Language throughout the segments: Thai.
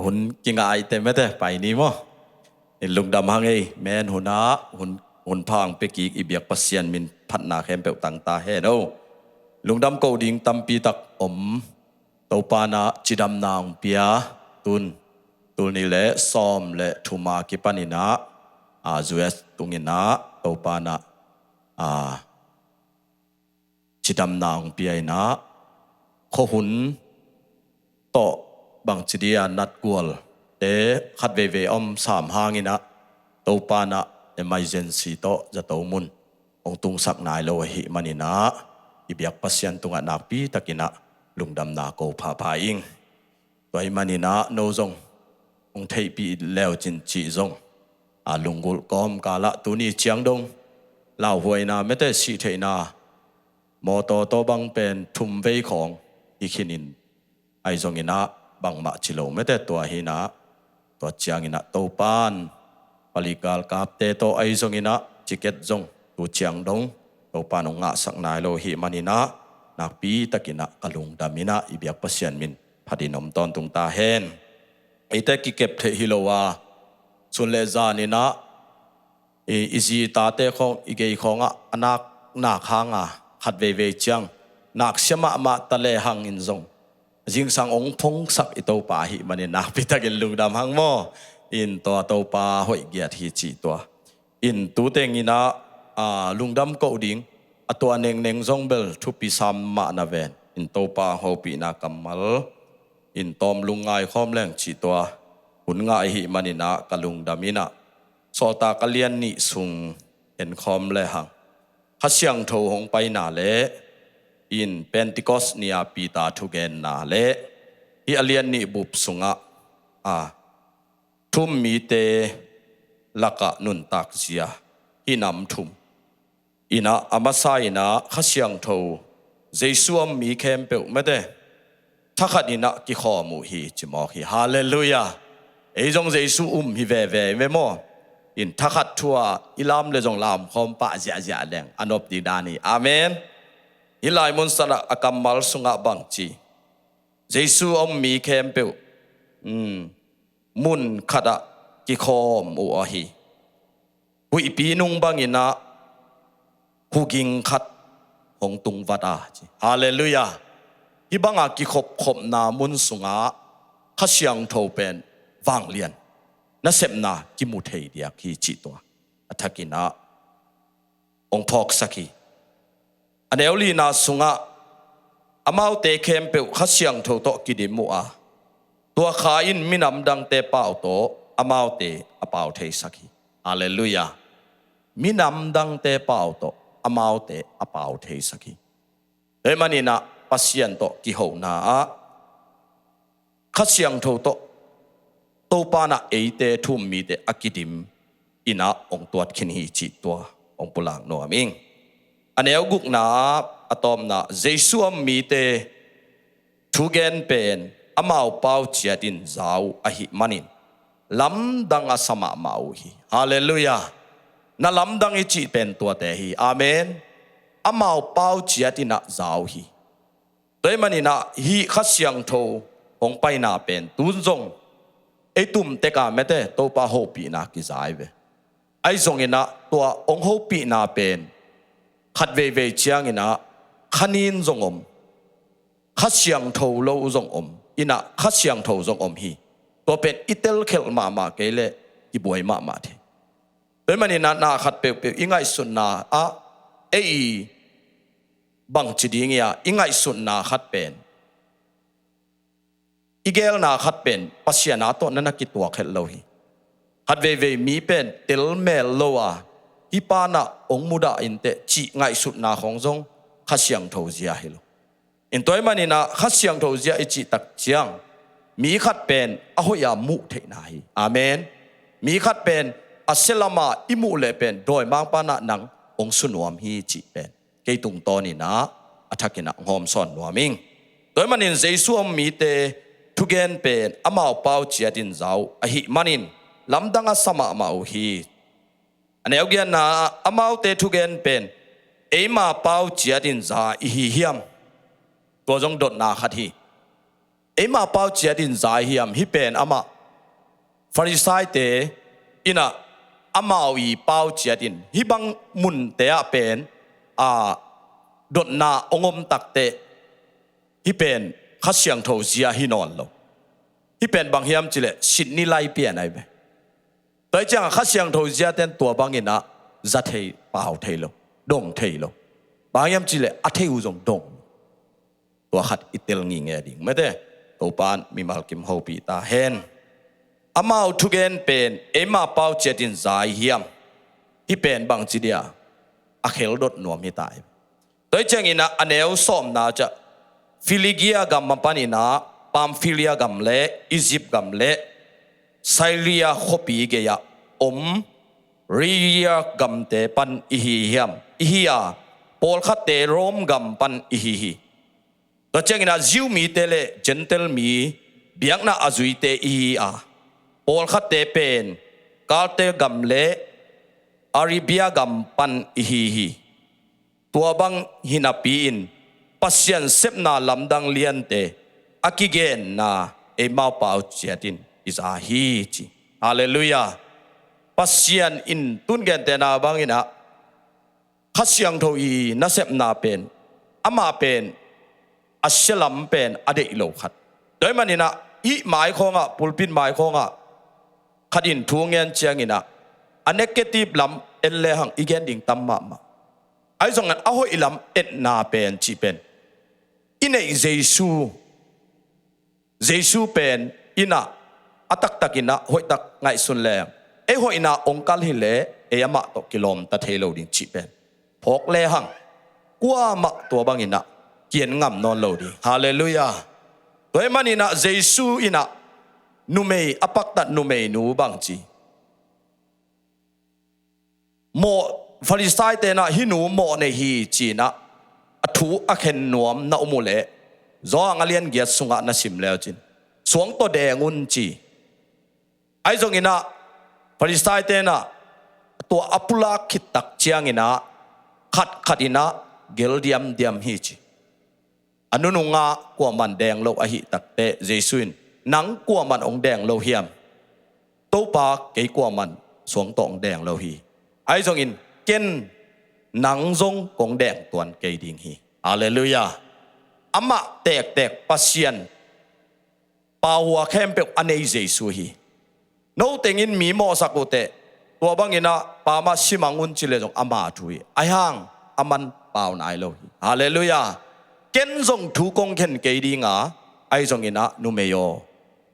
หุ่นกิงไอเต็มไม่ได้ไปนี่มั้งลุงดำฮังเอแมนหุ่นอาหุ่นพังเปกีอีเบียกปัสยันมินพัดนาเข้มเปลตังตาเฮโนลุงดำโกดิ่งตัมปีตักอมตัวปานาจิดำนางเปียตุนนี่แหละซ้อมและทุมากิปานินาจูเอสตุงินาตัวปานาจิดำนางเปียนะขหุ่นโตบางจิเดียนัดกวลขัดเวอมสามหางินะตัวปานะemergency โตจะตัวมุนองตุงสักนายโลหิมันินะอีเบียกปัสยันตุงนักปีตะกินะลุงดำนาโกพาพายิงตัวมันินะโนซงองเทปีแล้วจินจีซงลุงกุลกอมกาละตุนีเจียงดงลาวหวยนาไม่ได้สิเทนามอโตโตบังเป็นทุมเวของอีขินินไอซงอินะบังมาชิโลไม่ได้ตัวหินะตัวเจียงอินะโตปานปลิกาลกาบเตโตไอซงอินะจิเกตซงตัวเจียงดงโตปานงะสักนายโลหิมันินะนักปีตะกินะกลุงดามินะอิเบียกปัสยันมินพัดินอมตอนตุงตาเฮนไอแต่กิเก็บเทฮิโลวาสุนเลจานินะอิจีตาเตของอิเกยของอนักนาคางขัดเวเจียงนักเสมาตะเลหังอินซงจิงสังองพงสักอิโตปาหิมันนักพิตากินลุงดำหังโมอินตัวโตปาหอยเกียรติจีตัวอินตูเตงินะลุงดำโกดิ่งตัวเน่งซงเบลทุปิสามมานาเวนอินโตปาหอปีนากัมมัลอินตอมลุงไงข้อมแรงจีตัวหุ่นไงหิมันนะกลุงดามินะโซตากเลียนนิสุงเห็นคอมเลยหังขัดเสียงโถหงไปนาเลอินเพนติคอสเนียปีตาทุเกนนาเลฮิอเลียนนิบุบสุงทุ่มมีเตลักะนุนตักเสียฮินำทุ่มอินะอามาไซนะขัดเสียงโถเจสุมมีเข้มเปลไม่ได้ถ้าขัดอินะกิข้อมูฮีจิมอฮีฮาเลลูยาไอ้จงเจสุฮิเวไม่มออินทักขัดทัวอิลามเลจงลามคอมปะเจียแดงอันอบดีดานีอาเมนฮิลายมุนสระอากามัลสุงะบังจีเจสุอมมีเข้มเปลมุนขัดกิคอมอุอาฮีหุยปีนุงบังอินะหุกิงขัดหงตุงวัดาจีฮาเลลูยาฮิบังอากิขบนามุนสุงะขัดเสียงโทเป็นวังเลียนนั่นเสพนากิมุเทียดียกีจิตัวอัฐกินะองพอกสักีอันเอลลีนาสุงะอามาเตเข้มเปวขัดเสียงโทโตกิดิมัวตัวขาอินมินำดังเตเป่าโตอามาเตอเป่าเทสักีฮาเลลูยามินำดังเตเป่าโตอามาเตอเป่าเทสักีเอมันนี่นะปัสยันโตกิโหนาขัดเสียงโทโตโตปานะเอเตทุ่มมีเตอกิดิมอินะองตัวขินหิจิตัวองปุลังโนอามิงอันเอวกุกนาอะตอมนาเจสุมมีเตทุเกนเป็นอามาเปาเจียดินจาวอหิมันินลำดังอาสมามาอุฮีฮาเลลูยานั่นลำดังอิจิเป็นตัวเตฮีอาเมนอามาเปาเจียดินจาวฮีโดยมันนี่นะฮีขัดเสียงโทองไปนาเป็นตุนจงไอตุ่มเตกาไม่ได้ตัวปาโฮปีนากิจายเวไอซงอินะตัวองโฮปีนาเป็นขัดเวเชียงอินะขันินจงขัดเสียงโทโลจงอินะขัดเสียงโทจงฮีตัวเป็นอิเตลเคลมาเกเลอิบวยมาเทเป็นมันนี่นะนาขัดเปลอิงไงสุนนาเอบังจิดีเงียอิงไงสุนนาขัดเป็นอีเกลนาขัดเป็นปัสยานาโตนั่นนักตัวเขลโลหิขัดเวมีเป็นเตลเมลโลอาฮิปานะองมุดาอินเตจีไงสุดนาของจงขัดเสียงโทเจียฮิโลอินตัวมันนี่นะขัดเสียงโทเจียอิจิตักเจียงมีขัดเป็นอโหยามุเทนาฮิอาเมนมีขัดเป็นอัสลามาอิมุเลเป็นโดยบางปานะนังองสุนวมฮีจิเป็นเกตุงตอนี่นะอัฐกินะงอมซอนนวมิงโดยมันนี่เจสุมมีเตทุเกนเป็นอามาเปาเจียดินจาวอหิมันินลำดังอาสมามาอุฮีอันนี้เอาเกียนนะอามาเตทุเกนเป็นเอมาเปาเจียดินจาอิฮิฮิมตัวจงดดนาขัดฮี ema pau chiatin zai hiam hi pen ama Pharisai te ina amawi pau chiatin hi bang mun te a pen a dot na ongom takte hi pen khasyang tho zia hi non lo hi pen bang hiam chile Sydney lai pian ai be toi chang khasyang tho zia ten tua bang ina za thei pau thei lo dong thei lo bang hiam chile a thei u jong dong tua khat itel ngi nge ding mete to pan mi mal kim ho pi ta hen amau thugen pen ema pau chetin zai hiam hi pen bang chidia a khel dot nuam hi tai toi chang ina aneu som na cha Philigia gam mapanina Pamphylia gam le Egypt gam le Syria khopi ge ya Ria gam te pan ihi hiam ihia Pol khat te Rom gam pan ihi to chang ina Jew mi te le gentle mi biak na azui te ihi a Pol khat te pen Kalte gam le Arabia gam pan ihi tua bang hinapiin pasyan sep na lamdang liante akigen na e mau pau chiatin is a hi chi hallelujah pasyan in tun gen te na bang ina khasyang tho i na sep na pen ama pen asyalam pen ade lo khat doi manina i mai khonga pulpin mai khonga khadin thungen chiang ina a negative lam elle hang igen ding tamma ma ai zong an a hoi lam et na pen chi pen ina Jesu pen ina atak takina hoi tak ngai sun le e hoi na ongkal hi le e ama to kilom ta thelo ding chi pen phok le hang kwa ma to bang ina kien ngam non lo di hallelujah toy manina Jesu ina numei apak tat numei nu bang chi mo Pharisai te na hinu mo ne hi chi na athu akhen nuam na umule zo angalian giat sunga na sim leo chin suang to dengun chi ai zong ina Pharisai te na to apula khit tak chiang ina khat ina gel diam hi chi anununga kwa man deng lo a hi tak te Jesuin nang kwa man ong deng lo hiam to pa ke kwa man suang tong deng lo hi ai zong in ken nang zong kong deng tuan ke ding hi hallelujah ama tek pasien pawa kempe anei Jesu hi no tengin mi mo sakute tua bangina pama simangun chile jong ama thui ai hang aman pau nai lo hi hallelujah ken zong thu kong ken ke dinga ai zong ina numeyo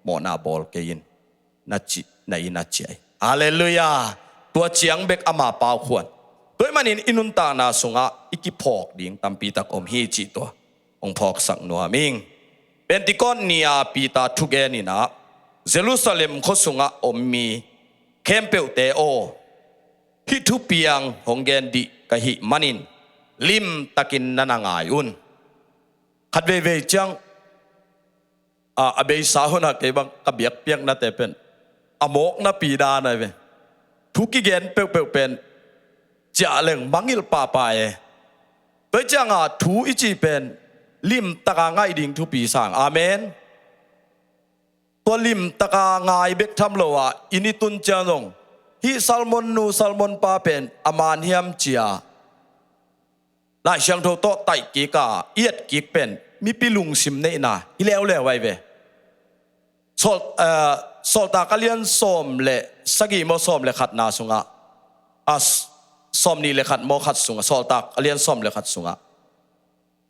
mo na bol ke in na chi na ina chi hallelujah tua chiang bek ama pau khwan toy manin inun ta na sunga ikiphok ding tampi tak om hi chi to ong phok sak no aming pentikon nia pita thugeni na Jerusalem kho sunga ommi kempeu te o hi thu piang honggen di ka hi manin lim takin nanangai un khatve ve chang abei sahona ke bang ka biak piak na te pen amok na pi da na ve thuki gen pe pen cha leng mangil pa pa e toi changa thu ichi pen lim taka ngai ding thu pi sang amen to lim taka ngai bek tham lo wa initun chanong hi salmon pa pen aman hiam chia lai siang tho to tai ki ka iet ki pen mi pilung sim nei na hi lew wai ve sol ta kalian som le sagi mo som le khat na sunga as som ni le khat mo khat sunga sol ta kalian som le khat sunga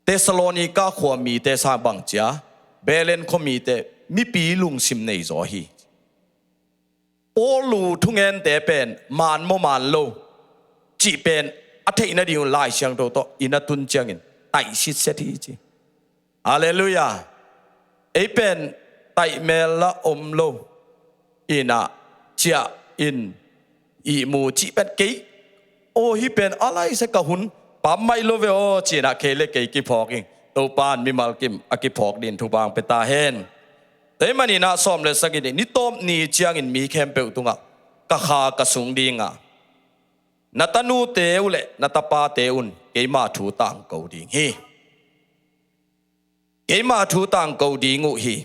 Thessalonica khwa mi te sa bang chia belen kho mi te mi pi lung sim nei zo hi olu thungen te pen man lo chi pen athei na diu lai siang to ina tun changin tai sit se thi chi hallelujah e pen tai mel la lo ina chia in i mu chi pen ke o hi pen alai se ka hun pam mai lo ve o chi na khele ke ki phoking to pan mi mal kim aki phok din thu bang pe ta hen te mani na som le sagi ni tom ni chiang in mi khem pe tunga ka kha ka sung dinga natanu te ule natapa te un ke ma thu tang ko ding hi ke ma thu tang ko ding u hi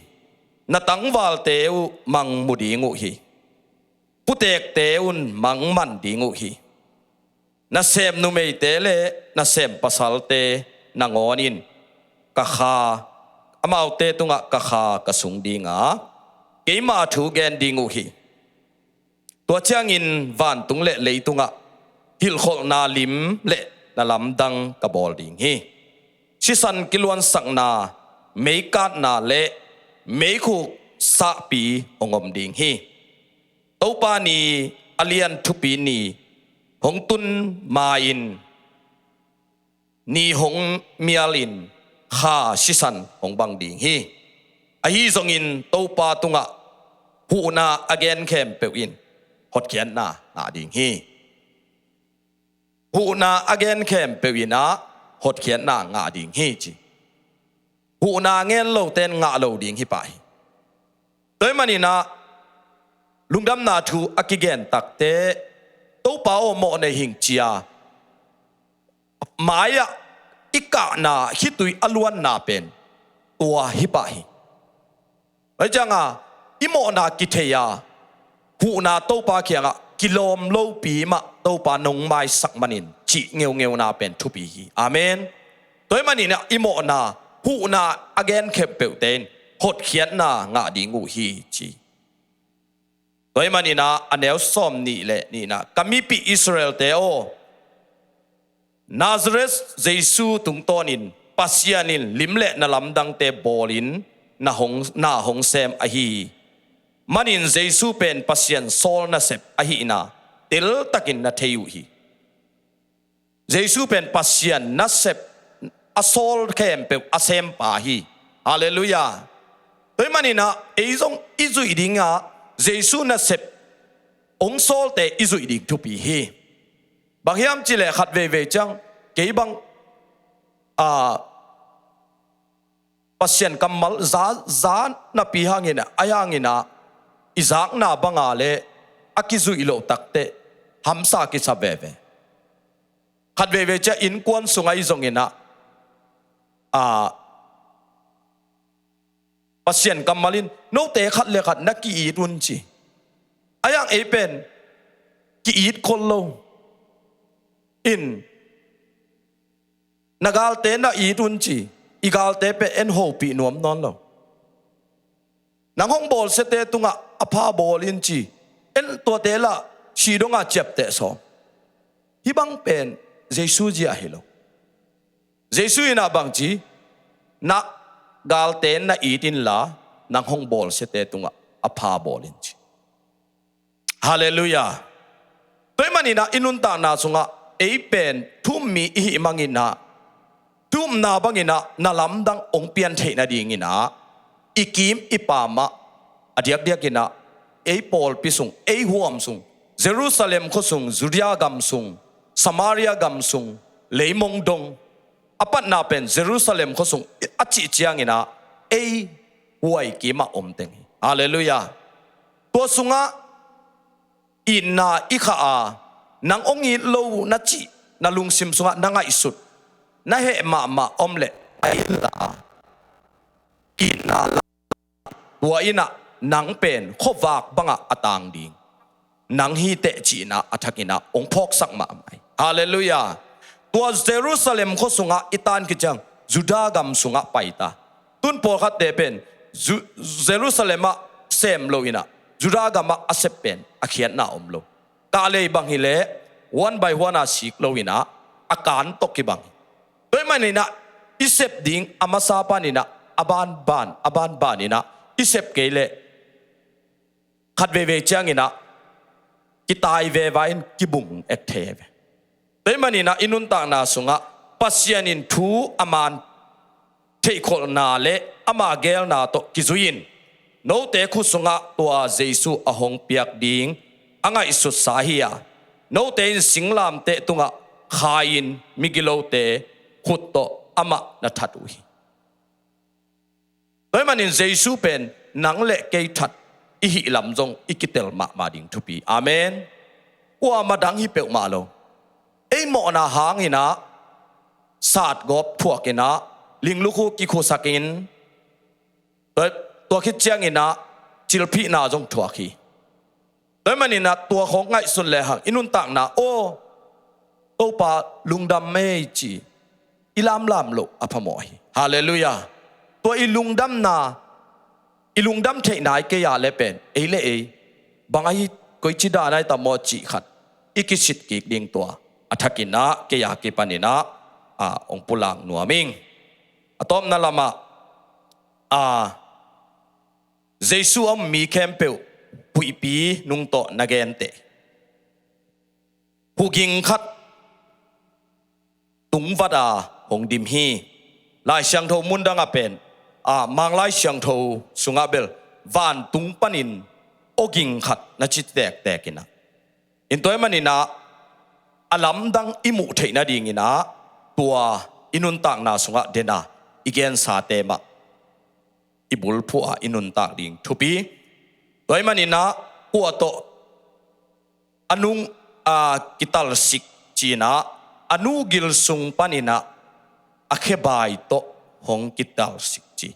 na tangwal teu mang mudingu hi putek teun mang man dingu hi na sem nu mei te le na sem pasal te na ngonin ka kha amau te tunga ka kha ka sung dinga keima thu gen dingu hi tua changin van tung le leitunga hil khol na lim le na lam dang ka bol ding hi sisan kilwan sakna meikat na le meikhu sa pi ongom ding hi topa ni alian thupi ni hong tun main ni hong mialin kha sisan hong bang ding hi ahi zongin topa tunga hu na again kem pewin hot kian na ding hi hu na again kem pewina hot kian na nga ding hi chi hu na ngel lo ten nga lo ding hi pai toy manina lungdam na thu akigen takte topa o mo ne hing chia maya ika na hitui aluan na pen tua hi pai ai changa imo na kitheya hu na topa khianga kilom lo pi ma topa nong mai sak manin chi ngeu na pen thu pi hi amen toy manina imo na hu na again khep peuten hot khian na nga dingu hi chi toy manina anel som ni le ni na kami pi Israel te o Nazareth Jesu tung tonin pasianin limle na lamdang te bolin na hong sem ahi manin Jesu pen pasian sol na sep ahi na til takin na theyu hi Jesu pen pasian na sep asol kem pe asem pa hi hallelujah toy manina eizong izui dinga Jesu na sep ong sol te izui dik thu pi hi banghiam chile khat ve chang ke bang pasien kamal za na pi hangina ayangina izak na banga le akizu ilo takte hamsa ki sabeve khat ve cha in kwan sungai zongina pasien kamalin no te khat le khat na ki itun chi ayang epen ki it kollo in nagal te na itun chi igal te pe en ho pi nuam non lo nang hong bol se te tunga apha bol in chi en to te la chi donga chep te so hi bang pen Jesu ji a hilo Jesu ina bang chi na gal te na itin la nang hong bol se te tunga apha bol in chi hallelujah toy manina inunta na sunga ei pen thum mi hi mangina tum na bangina na lamdang ong pian the na dingina ikim ipama adiak diakina ei pol pisung ei huam sung Jerusalem khosung Judea gam sung Samaria gam sung leimong dong apat na pen Jerusalem khosung achi chiangina ei huai kima omteng hallelujah to sunga inna ikha a nang ongi lo na chi na lungsim sunga nanga isut na he ma omle aila inna la tua ina nang pen khowak banga atang ding nang hi te chi na athakina ong phok sak ma mai hallelujah tua Jerusalem kho sunga itan ki chang Juda gam sunga paita tun por khat te pen Jerusalem sem lo ina Juda gam asep pen akhian na omlo ta le bang hi le one by one a sik lo ina akan tokki bang toy manina isep ding amasa panina aban ban ina isep kele khat ve chang ina kitai ve vain kibung ek theve toy manina inun ta na sunga pasianin thu aman thei khol na le ama gel na to kizuin no te khu sunga tua Jesu ahong piak ding anga isu sahia no te singlam te tunga khain migilo te khutto ama na thatui toy manin Jesu pen nang le ke that ihi lam jong ikitel ma ding thupi amen wa madang hi pe ma lo ei mo na hangina sat gop thuakina lingluku ki khu sakin ตัวคิดเจียงอินะจิลพีนาจงถั่วขี้โดยมันอินะตัวของไงสุดเลยหักอินุนตักนะโอตัวปาลุงดำไม่จีอิลามลามโลอภมอยฮาเลลูยาตัวอิลุงดำนาอิลุงดำเทนายเกียเลเป็นเอเลบางไอ้กุยจิดาในตะมอจีขัดอิกิสิตกิกดิ่งตัวอัฐกินะเกียกิปันินะองปุลังนัวมิงอะตอมนั่นละมาเจสุอมมีแคมเปลปุยปีนุงโตนักเกนเตผู้กิงขัดตุงวัดหงดิมฮีลายเชียงทมุนดังเป็นมังลายเชียงทสุงาเบลวานตุงปันินโอกิงขัดนัจิตแตกกินะอินตัวมันนี่นะอลัมดังอิมุเทนาดิงินะตัวอินุนตักนาสุงาเดนะอีเกนสาเตมะอิบุลพัวอินุนตักดิงทุปีตัวมันนี่นะปัวโตอนุงกิตัลสิกจีนะอนุกิลสุงปันินะอเคบายโตหงกิตัลสิกจี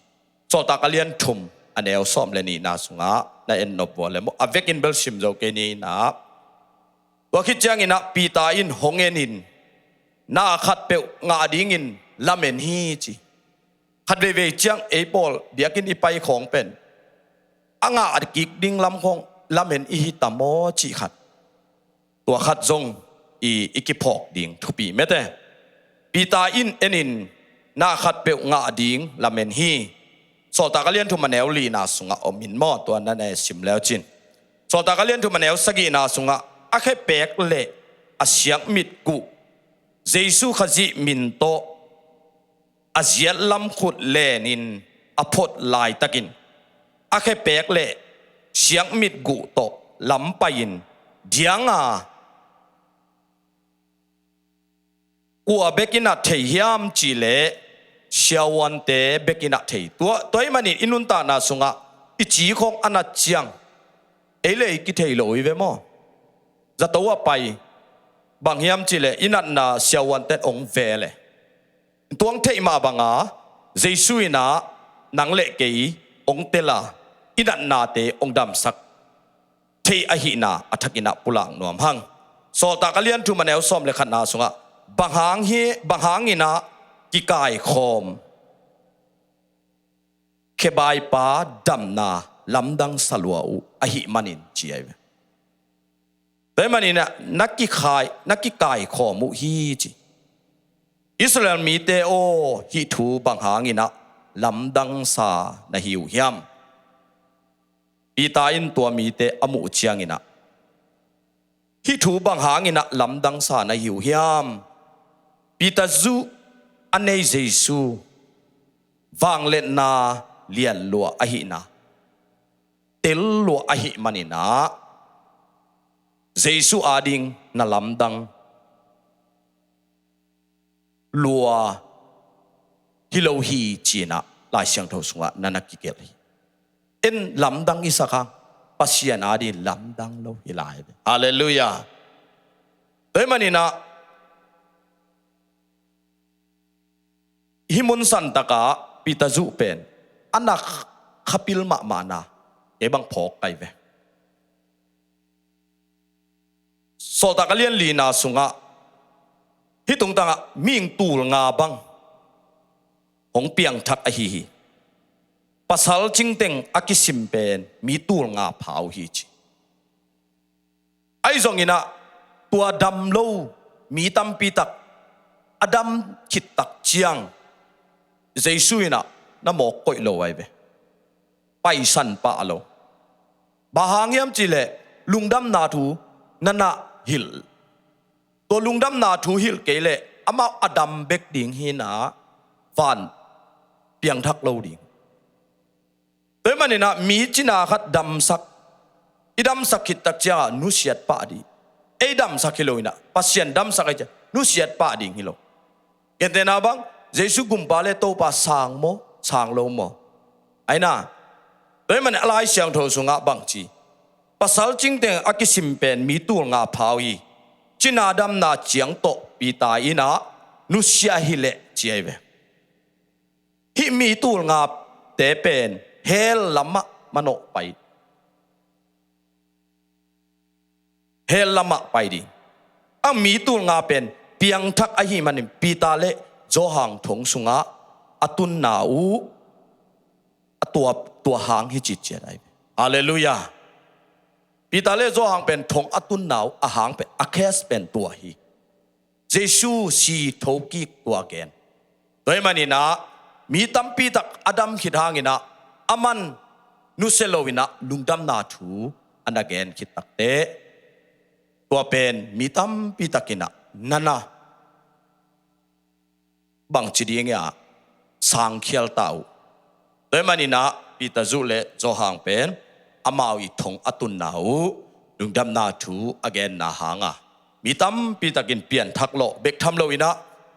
โซตากเลียนทุมอันเอลซอมเลนีนาสุงาในเอ็นนบวเลมอเวกินเบลชิมโจเกนีนะว่าคิดจังอินะปีตาอินหงเงินน่าขัดเปวงาดิงินลาเมนฮีจีขัดเวจังเอปอลเบียกินอีไปของเป็นงาอดกิกดิงลำของลาเมนอีฮิตามอจีขัดตัวขัดจงอีกิพอกดิงทุปีเมตเตปีตาอินเอ็นินน่าขัดเปวงาดิงลาเมนฮีโซตากเลียนทุมันเอลลีนาสุงะอมินมอตัวนั้นเอสิมแล้วจินโซตากเลียนทุมันเอลสกีนาสุงะอาเคเปกเละอาเสียงมิดกุเจสุขจิมินโตอาเจียลำขุดเลนินอพดลายตะกินอาเคเปกเละเสียงมิดกุโตลำไปยินเดียงกัวเบกินาเทียมจีเลเชียวันเตเบกินาเทตัวมันนี่อินุนตานาสุงะอิจีของอนาเจียงเอเลกิเทโลอีเวมอจะตัวไปบางยามจีเลอินันนาเชียวันเตองเวเลตัวงเทมาบังเจสุยนานังเละเกยองเตลาอินันนาเตองดำสักเทอหินาอัฐกินาปุลังนวมหังโซตากเลียนทุมันเอลซอมเลขันนาสุงะบางหางอินะกิกายคอมเคบายปาดัมนาลำดังสลัวอุอหิมันินเจียบแต่มันนี่นะนักกิกายคอมุฮีจีอิสราเอลมีเตโอฮิทูบางหางอินะลำดังซาในหิวหิมปีตาอินตัวมีเตอมุเจียงอินะฮิทูบางหางอินะลำดังซาในหิวหิมปีตาจูอันในเจสุวางเล่นนาเลียนลัวอหินาเตลลัวอหิมันินาเจสุอาดิงนาลำดังลัวฮิโลฮีจีนะลายเสียงทศวรรษนันกิเกลีเอ็นลำดังอิสระปัสยานาดิลำดังโลฮิลายฮาเลลูยาเตมันนี่นะฮิมุนสันตะกาปิตาจุเป็นอันนักขับพิลมานาบังพอกไกเวโซตากเลียนลีนาสุงะฮิตรงตังมิงตูลงาบังหงเปียงทักอหิปัสสัลจิงเต็งอากิสิมเป็นมีตูลงาเผาฮิจิไอซองอินะตัวดำโลมีตัมปีตักอดัมคิดตักเจียงเจสุยนะน้ำหมอกก่อยโลไว้เบไปสันปะโลบาหางยามจีเลลุงดำนาทูนันนะฮิลตัวลุงดำนาทูฮิลเกเลอามาอดัมเบกดิ่งฮินาฟานเปียงทักโลดิ่งแต่มันนี่นะมีจินาขัดดำสักอีดำสักคิดตักเจ้านุเสียดปะดีไอ้ดำสักฮิโลนะปัสเซียนดำสักไอ้เจ้านุเสียดปะดิ่งฮิโลเห็นแต่นาบังเจสุกุมปาเลโตปาสางโมสางโลโมไอ้น่ะแต่มันอะไรเสียงโทสุงะบังจีปัสสาวะจริงเต็งอากิสิมเป็นมีตัวงาพาวีจินาดำนาเจียงโตปีตาอินะนุเสียฮิเลเจียเวฮิมีตัวงาเตเป็น เฮลลามะมโนไปเฮลลามะไปดิมีตูงาเป็นเปียงทักอหิมันปีตาเลโจหางทงสุงาอตุนนาอูตัวหางฮิจิตเจได้ฮาเลลูยาปีตาเลโจหางเป็นทงอตุนนาวอาหางเป็นอาเคสเป็นตัวฮีเจซูสีทอกิกตัวแกนโดยมันนี่นะมีตั้มปีตักอดัมคิดหางินะอามันนุเซโลวินะลุงดำนาทูอันนั้นแกนคิดตักเตตัวเป็นมีตั้มปีตักินะนั่นนะบางจีดีเงี้ยสังเขียลเต้าโดยมันนี่นะปีตาจุเลโจหางเป็นอามาวิทงอตุนนาวลุงดำนาทูอแกนนาหางะมีตั้มปีตักินเปลี่ยนทักโลเบกทำโลวินะ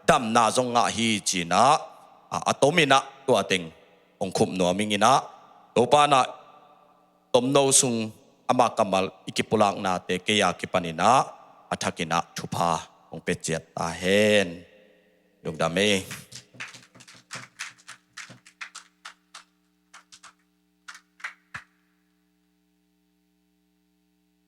ดำนาจงะฮีจีนะอะตอมินะตัวเต็งองคุมนัวมิงินะตัวปานะตมโนซุงอามากำมัลอิกิปุลังนาเตเกียกิปานินะอัฐกินะทุพาองเป็ดเจ็ดตาเฮนยกดาเม